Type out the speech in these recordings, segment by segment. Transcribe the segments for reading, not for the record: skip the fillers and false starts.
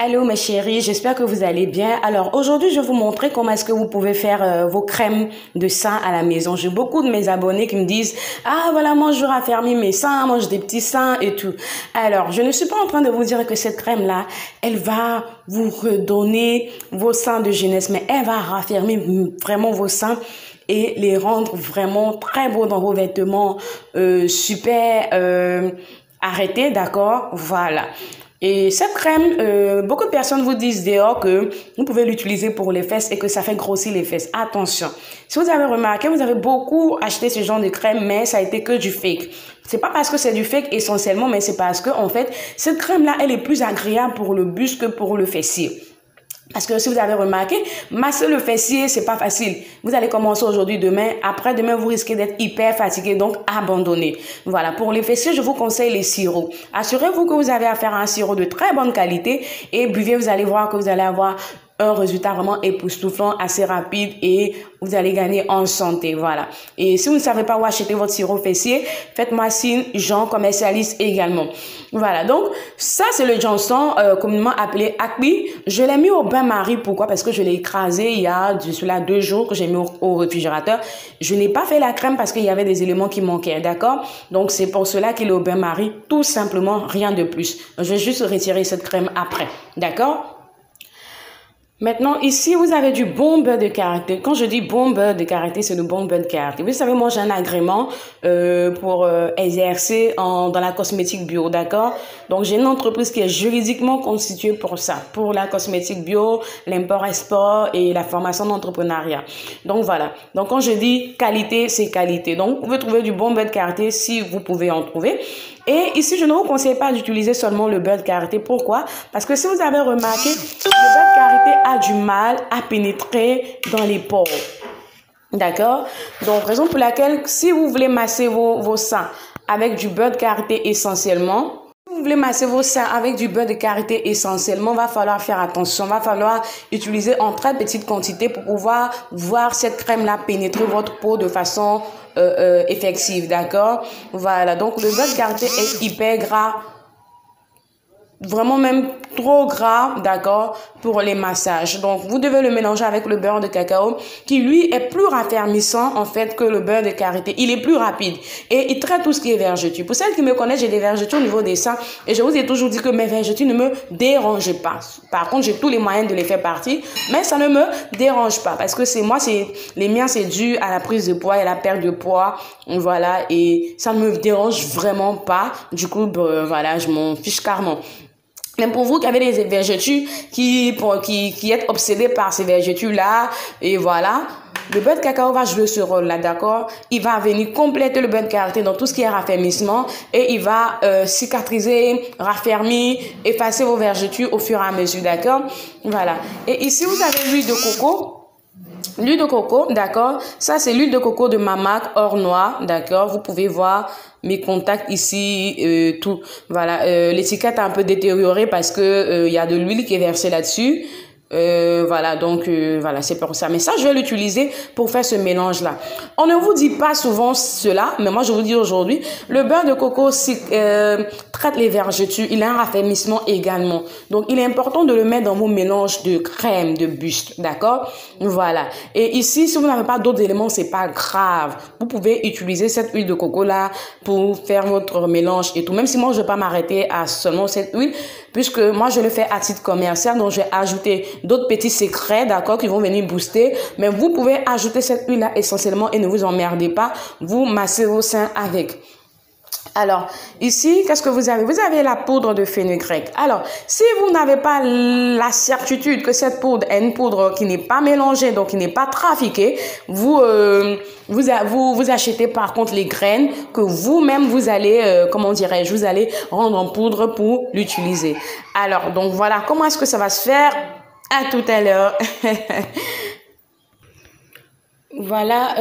Allô mes chéris, j'espère que vous allez bien. Alors aujourd'hui, je vais vous montrer comment est-ce que vous pouvez faire vos crèmes de seins à la maison. J'ai beaucoup de mes abonnés qui me disent « Ah voilà, moi je raffermis mes seins, mange des petits seins et tout. » Alors, je ne suis pas en train de vous dire que cette crème-là, elle va vous redonner vos seins de jeunesse, mais elle va raffermir vraiment vos seins et les rendre vraiment très beaux dans vos vêtements, super arrêtés, d'accord? Voilà. Et cette crème, beaucoup de personnes vous disent dehors que vous pouvez l'utiliser pour les fesses et que ça fait grossir les fesses. Attention, si vous avez remarqué, vous avez beaucoup acheté ce genre de crème, mais ça a été que du fake. C'est pas parce que c'est du fake essentiellement, mais c'est parce que en fait, cette crème-là, elle est plus agréable pour le buste que pour le fessier. Parce que si vous avez remarqué, masser le fessier, c'est pas facile. Vous allez commencer aujourd'hui, demain. Après, demain, vous risquez d'être hyper fatigué, donc abandonnez. Voilà. Pour les fessiers, je vous conseille les sirops. Assurez-vous que vous avez affaire à un sirop de très bonne qualité et buvez, vous allez voir que vous allez avoir un résultat vraiment époustouflant, assez rapide et vous allez gagner en santé, voilà. Et si vous ne savez pas où acheter votre sirop fessier, faites-moi signe, j'en commercialise également. Voilà, donc ça c'est le Johnson, communément appelé Acme. Je l'ai mis au bain-marie, pourquoi? Parce que je l'ai écrasé il y a de cela 2 jours que j'ai mis au réfrigérateur. Je n'ai pas fait la crème parce qu'il y avait des éléments qui manquaient, d'accord? Donc c'est pour cela qu'il est au bain-marie, tout simplement, rien de plus. Je vais juste retirer cette crème après, d'accord? Maintenant, ici, vous avez du bon beurre de karité. Quand je dis bon beurre de karité, c'est le bon beurre de karité. Vous savez, moi, j'ai un agrément pour exercer dans la cosmétique bio, d'accord? Donc, j'ai une entreprise qui est juridiquement constituée pour ça, pour la cosmétique bio, l'import-export et la formation d'entrepreneuriat. Donc, voilà. Donc, quand je dis qualité, c'est qualité. Donc, vous pouvez trouver du bon beurre de karité si vous pouvez en trouver. Et ici, je ne vous conseille pas d'utiliser seulement le beurre de karité. Pourquoi? Parce que si vous avez remarqué, le beurre de karité a du mal à pénétrer dans les pores. D'accord? Donc, raison pour laquelle, si vous voulez masser vos seins avec du beurre de karité essentiellement, si vous voulez masser vos seins avec du beurre de karité essentiellement, va falloir faire attention. Va falloir utiliser en très petite quantité pour pouvoir voir cette crème-là pénétrer votre peau de façon effective, d'accord? Voilà, donc le beurre de karité est hyper gras, vraiment même trop gras, d'accord, pour les massages. Donc, vous devez le mélanger avec le beurre de cacao qui, lui, est plus raffermissant, en fait, que le beurre de karité. Il est plus rapide et il traite tout ce qui est vergetures. Pour celles qui me connaissent, j'ai des vergetures au niveau des seins et je vous ai toujours dit que mes vergetures ne me dérangent pas. Par contre, j'ai tous les moyens de les faire partir, mais ça ne me dérange pas parce que les miens, c'est dû à la prise de poids et à la perte de poids. Voilà, et ça ne me dérange vraiment pas. Du coup, voilà, je m'en fiche carrément. Même pour vous qui avez des vergetures, qui êtes obsédés par ces vergetures-là, et voilà, le beurre de cacao va jouer ce rôle-là, d'accord? Il va venir compléter le beurre de karité dans tout ce qui est raffermissement et il va cicatriser, raffermir, effacer vos vergetures au fur et à mesure, d'accord? Voilà. Et ici, vous avez l'huile de coco. L'huile de coco, d'accord? Ça, c'est l'huile de coco de ma marque Or Noir, d'accord? Vous pouvez voir mes contacts ici, tout. Voilà, l'étiquette est un peu détériorée parce que il y a de l'huile qui est versée là-dessus. Voilà, donc voilà, c'est pour ça. Mais ça, je vais l'utiliser pour faire ce mélange-là. On ne vous dit pas souvent cela, mais moi, je vous dis aujourd'hui, le beurre de coco traite les vergetures. Il a un raffermissement également. Donc, il est important de le mettre dans vos mélanges de crème, de buste, d'accord? Voilà. Et ici, si vous n'avez pas d'autres éléments, c'est pas grave. Vous pouvez utiliser cette huile de coco-là pour faire votre mélange et tout. Même si moi, je ne vais pas m'arrêter à seulement cette huile, puisque moi, je le fais à titre commercial, donc je vais ajouter d'autres petits secrets, d'accord, qui vont venir booster. Mais vous pouvez ajouter cette huile-là essentiellement et ne vous emmerdez pas. Vous massez vos seins avec. Alors, ici, qu'est-ce que vous avez? Vous avez la poudre de fenugrec. Alors, si vous n'avez pas la certitude que cette poudre est une poudre qui n'est pas mélangée, donc qui n'est pas trafiquée, vous achetez par contre les graines que vous-même vous allez, comment dirais-je, vous allez rendre en poudre pour l'utiliser. Alors, donc voilà, comment est-ce que ça va se faire? À tout à l'heure. Voilà,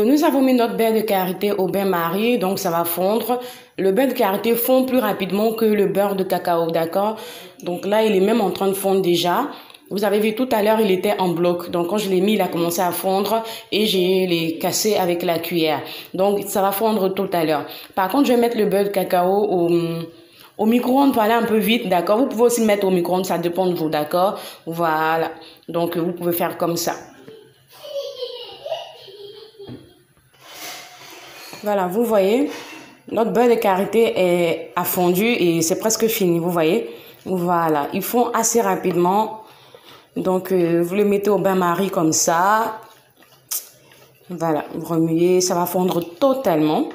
nous avons mis notre beurre de karité au bain-marie, donc ça va fondre. Le beurre de karité fond plus rapidement que le beurre de cacao, d'accord? Donc là, il est même en train de fondre déjà. Vous avez vu tout à l'heure, il était en bloc. Donc quand je l'ai mis, il a commencé à fondre et j'ai les cassé avec la cuillère. Donc ça va fondre tout à l'heure. Par contre, je vais mettre le beurre de cacao au micro-ondes pour aller un peu vite, d'accord? Vous pouvez aussi mettre au micro-ondes, ça dépend de vous, d'accord? Voilà. Donc, vous pouvez faire comme ça. Voilà, vous voyez, notre beurre de karité a fondu et c'est presque fini, vous voyez. Voilà, ils font assez rapidement. Donc, vous le mettez au bain-marie comme ça. Voilà, vous remuez, ça va fondre totalement.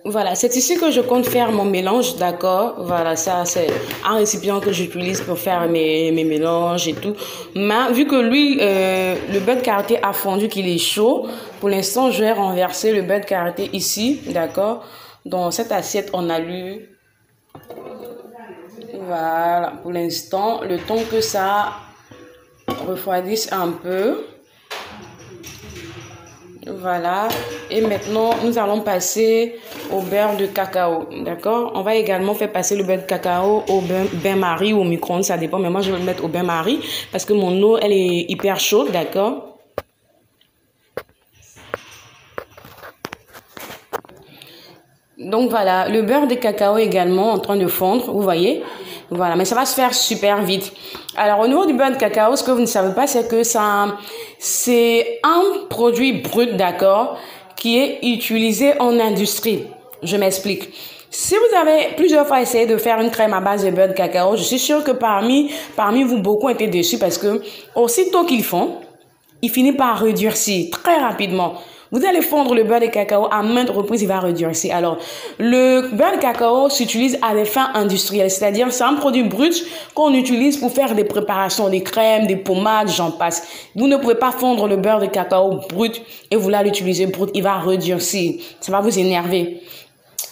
Voilà, c'est ici que je compte faire mon mélange, d'accord? Voilà, ça c'est un récipient que j'utilise pour faire mes mélanges et tout. Mais vu que lui, le beurre de karité a fondu, qu'il est chaud, pour l'instant, je vais renverser le beurre de karité ici, d'accord? Dans cette assiette en alu. Voilà, pour l'instant, le temps que ça refroidisse un peu. Voilà, et maintenant nous allons passer au beurre de cacao, d'accord? On va également faire passer le beurre de cacao au bain-marie ou au micro-ondes, ça dépend, mais moi je vais le mettre au bain-marie parce que mon eau elle est hyper chaude, d'accord? Donc voilà, le beurre de cacao également en train de fondre, vous voyez? Voilà, mais ça va se faire super vite. Alors, au niveau du beurre de cacao, ce que vous ne savez pas, c'est que c'est un produit brut, d'accord, qui est utilisé en industrie. Je m'explique. Si vous avez plusieurs fois essayé de faire une crème à base de beurre de cacao, je suis sûre que parmi vous, beaucoup ont été déçus parce que aussitôt qu'ils font, il finit par redurcir très rapidement. Vous allez fondre le beurre de cacao à maintes reprises, il va redurcir. Alors, le beurre de cacao s'utilise à des fins industrielles, c'est-à-dire c'est un produit brut qu'on utilise pour faire des préparations, des crèmes, des pommades, j'en passe. Vous ne pouvez pas fondre le beurre de cacao brut et vouloir l'utiliser brut, il va redurcir. Ça va vous énerver.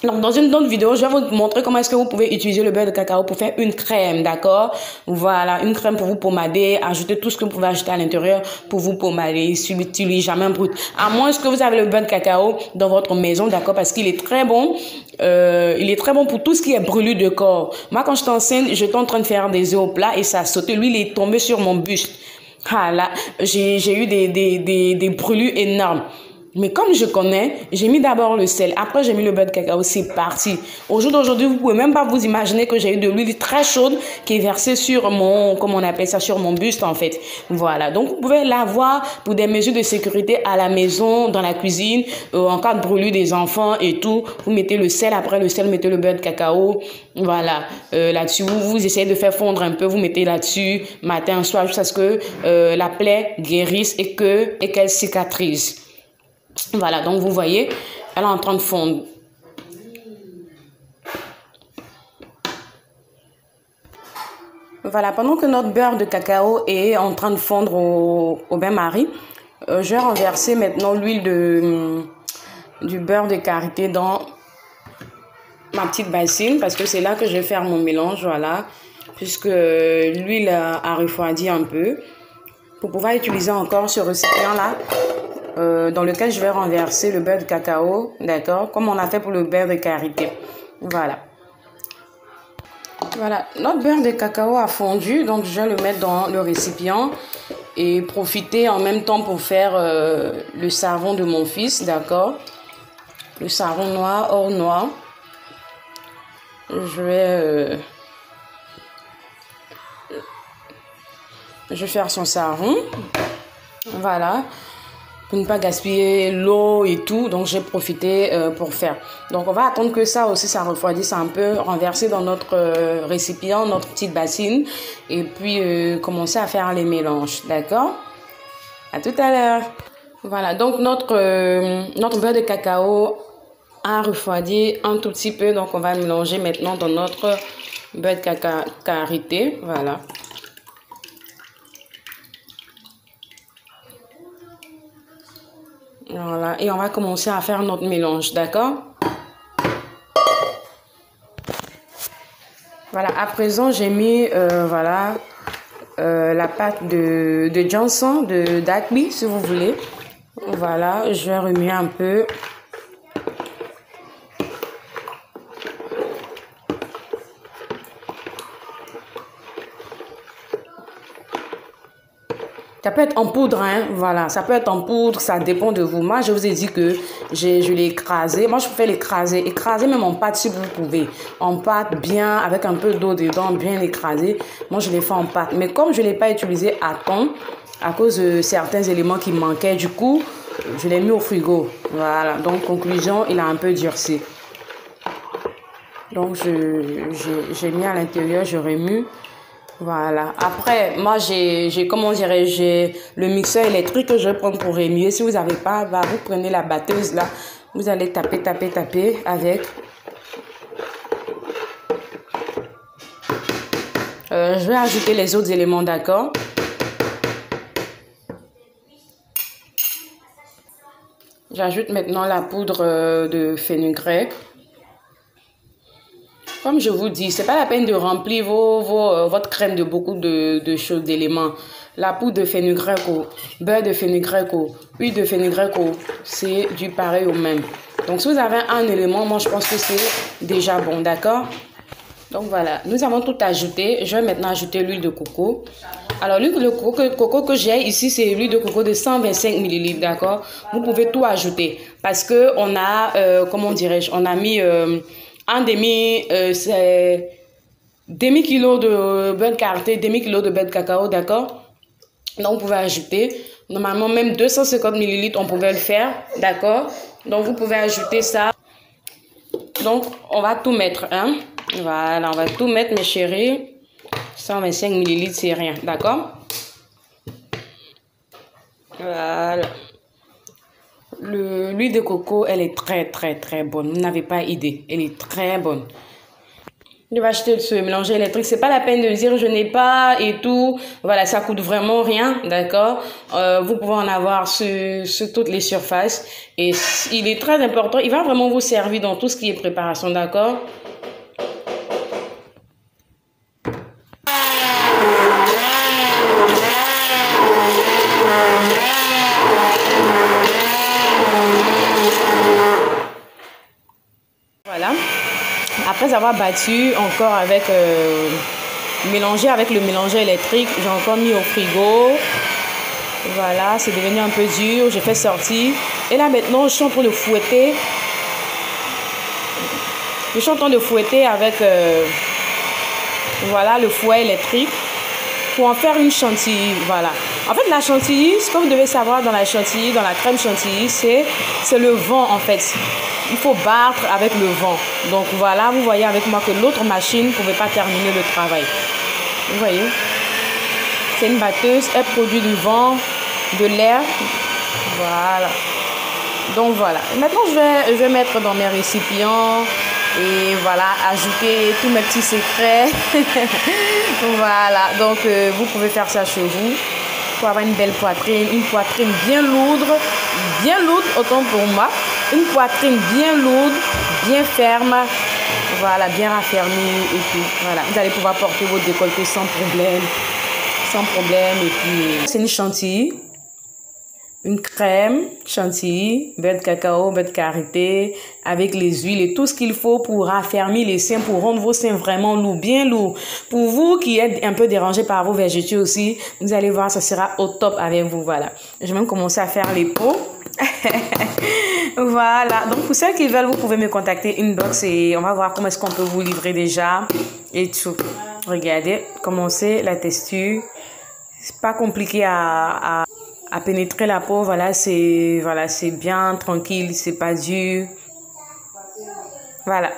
Donc, dans une autre vidéo, je vais vous montrer comment est-ce que vous pouvez utiliser le beurre de cacao pour faire une crème, d'accord? Voilà, une crème pour vous pommader, ajouter tout ce que vous pouvez ajouter à l'intérieur pour vous pommader, subtiler, jamais brut. À moins que vous avez le beurre de cacao dans votre maison, d'accord? Parce qu'il est très bon. Il est très bon pour tout ce qui est brûlure de corps. Moi, quand j'étais enceinte, j'étais en train de faire des œufs au plat et ça a sauté. Lui, il est tombé sur mon buste. Ah là, j'ai eu des brûlures énormes. Mais comme je connais, j'ai mis d'abord le sel. Après, j'ai mis le beurre de cacao. C'est parti. Au jour d'aujourd'hui, vous pouvez même pas vous imaginer que j'ai eu de l'huile très chaude qui est versée sur mon, comment on appelle ça, sur mon buste, en fait. Voilà. Donc, vous pouvez l'avoir pour des mesures de sécurité à la maison, dans la cuisine, en cas de brûlure des enfants et tout. Vous mettez le sel. Après le sel, vous mettez le beurre de cacao. Voilà. Là-dessus, vous essayez de faire fondre un peu. Vous mettez là-dessus, matin, soir, jusqu'à ce que la plaie guérisse et qu'elle cicatrise. Voilà, donc vous voyez, elle est en train de fondre. Voilà, pendant que notre beurre de cacao est en train de fondre au bain-marie, je vais renverser maintenant l'huile du beurre de karité dans ma petite bassine parce que c'est là que je vais faire mon mélange, voilà, puisque l'huile a refroidi un peu. Pour pouvoir utiliser encore ce récipient-là, dans lequel je vais renverser le beurre de cacao, d'accord, comme on a fait pour le beurre de karité. Voilà. Voilà, notre beurre de cacao a fondu, donc je vais le mettre dans le récipient et profiter en même temps pour faire le savon de mon fils, d'accord. Le savon noir, hors noir. Je vais faire son savon. Voilà. Pour ne pas gaspiller l'eau et tout, donc j'ai profité pour faire. Donc on va attendre que ça aussi, ça refroidisse un peu, renverser dans notre récipient, notre petite bassine, et puis commencer à faire les mélanges, d'accord? À tout à l'heure. Voilà, donc notre beurre de cacao a refroidi un tout petit peu, donc on va mélanger maintenant dans notre beurre de karité, voilà. Voilà, et on va commencer à faire notre mélange, d'accord? Voilà, à présent, j'ai mis, voilà, la pâte de Johnson, de Dagby, si vous voulez. Voilà, je vais remuer un peu. Ça peut être en poudre, hein, voilà, ça peut être en poudre, ça dépend de vous. Moi, je vous ai dit que je l'ai écrasé. Moi, je préfère l'écraser. Écraser même en pâte si vous pouvez. En pâte, bien, avec un peu d'eau dedans, bien écrasé. Moi, je l'ai fait en pâte. Mais comme je ne l'ai pas utilisé à temps, à cause de certains éléments qui manquaient, du coup, je l'ai mis au frigo. Voilà, donc conclusion, il a un peu durci. Donc, j'ai mis à l'intérieur, je remue. Voilà. Après, moi, comment dirais-je, j'ai le mixeur électrique que je vais prendre pour remuer. Si vous n'avez pas, bah, vous prenez la batteuse là. Vous allez taper, taper, taper avec. Je vais ajouter les autres éléments, d'accord? J'ajoute maintenant la poudre de fenugrec. Comme je vous dis, c'est pas la peine de remplir votre crème de beaucoup de choses, d'éléments. La poudre de fenugrec, beurre de fenugrec, huile de fenugrec, c'est du pareil au même. Donc, si vous avez un élément, moi, je pense que c'est déjà bon, d'accord? Donc, voilà. Nous avons tout ajouté. Je vais maintenant ajouter l'huile de coco. Alors, l'huile de coco que j'ai ici, c'est l'huile de coco de 125 ml, d'accord? Vous pouvez tout ajouter. Parce que on a, comment dirais-je, on a mis... un c'est demi-kilo de beurre de karité, demi-kilo de beurre de cacao, d'accord? Donc, vous pouvez ajouter. Normalement, même 250 ml, on pouvait le faire, d'accord? Donc, vous pouvez ajouter ça. Donc, on va tout mettre, hein? Voilà, on va tout mettre, mes chéris. 125 ml, c'est rien, d'accord? Voilà. L'huile de coco, elle est très, très, très bonne. Vous n'avez pas idée. Elle est très bonne. Je vais acheter ce mélanger électrique. C'est pas la peine de dire je n'ai pas et tout. Voilà, ça coûte vraiment rien, d'accord? Vous pouvez en avoir sur toutes les surfaces. Et il est très important. Il va vraiment vous servir dans tout ce qui est préparation, d'accord? Voilà. Après avoir battu encore avec mélangé avec le mélanger électrique, j'ai encore mis au frigo. Voilà, c'est devenu un peu dur. J'ai fait sortir. Et là maintenant, je suis en train de fouetter. Je suis en train de fouetter avec voilà, le fouet électrique pour en faire une chantilly. Voilà. En fait, la chantilly, ce que vous devez savoir dans la chantilly, dans la crème chantilly, c'est le vent en fait. Il faut battre avec le vent. Donc voilà, vous voyez avec moi que l'autre machine ne pouvait pas terminer le travail. Vous voyez, c'est une batteuse, elle produit du vent, de l'air. Voilà. Donc voilà. Maintenant, je vais mettre dans mes récipients et voilà, ajouter tous mes petits secrets. Voilà. Donc vous pouvez faire ça chez vous pour avoir une belle poitrine, une poitrine bien lourde autant pour moi. Une poitrine bien lourde, bien ferme, voilà, bien raffermie et tout. Voilà, vous allez pouvoir porter votre décolleté sans problème. Et puis, c'est une chantilly, une crème chantilly, beurre de cacao, beurre de karité, avec les huiles et tout ce qu'il faut pour raffermir les seins, pour rendre vos seins vraiment lourds, bien lourds. Pour vous qui êtes un peu dérangés par vos vergetures aussi, vous allez voir, ça sera au top avec vous, voilà. Je vais même commencer à faire les peaux. Voilà, donc pour ceux qui veulent, vous pouvez me contacter inbox et on va voir comment est-ce qu'on peut vous livrer déjà et tout. Regardez, commencez la texture. C'est pas compliqué à pénétrer la peau. Voilà, c'est bien tranquille, c'est pas dur. Voilà.